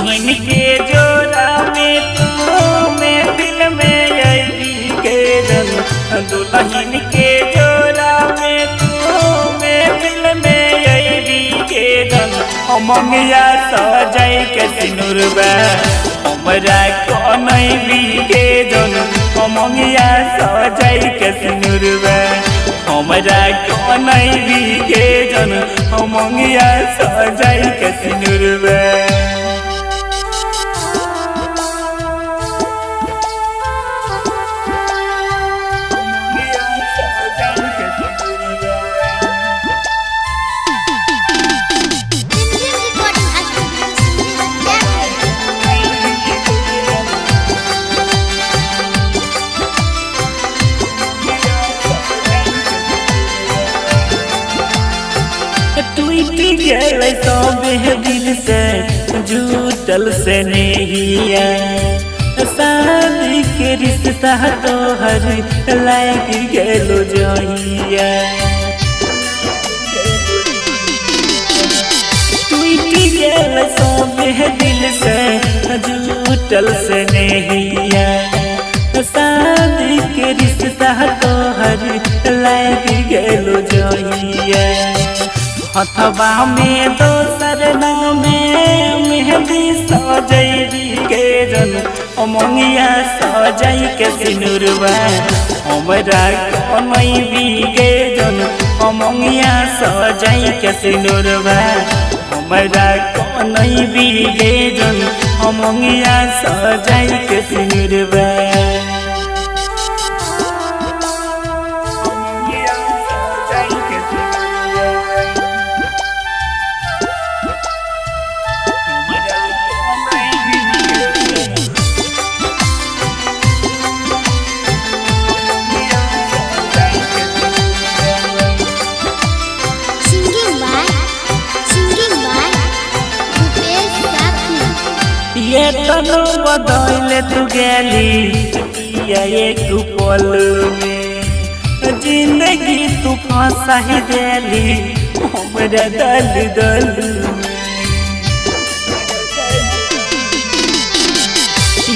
दुल्हन के जोड़ा में तू महफिल में अली के जन दुल्हन के जोड़ा में तू महफिल में अली के जन मंगिया सजाई के सिनुरबा हमरा कनैली के जन मंगिया सजाई के सिनुरबा हमरा कनैली के जन मंगिया सजाई के सिनुरबा। सबे दिल से जुटल से नहिया शादी के रिश्ता तोहर लाग गेलो जहिया टूट गेल सबे दिल से जुटल से नहिया शादी के रिश्ता तोहर लाग गेलो जहिया हथवा में दोसर रंग में मेहंदी सजैली के जन मंगिया सजाई के सिनुरबा हमरा कनैली के जन मंगिया सजाई के सिनुरबा हमरा कनैली के जन मंगिया सजाई के सिनुरबा। ये तनो बदले तू गेली या एक पल में जिंदगी तू फंसा ही देली हमरा दल दल में।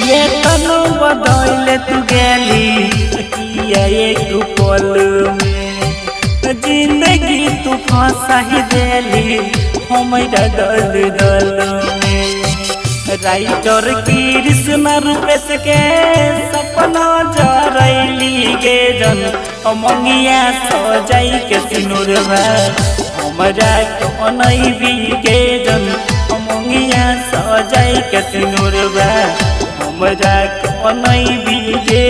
ये तनो बदले तू गेली या एक पल में जिंदगी तू फंसा ही देली हमरा दल दल में। राइटर कृष्ण रूपेश के सपना जरैली के जन मंगिया सजाई के सिनुरबा हमरा कनैली के जन मंगिया सजाई के सिनुरबा हमरा कनैली के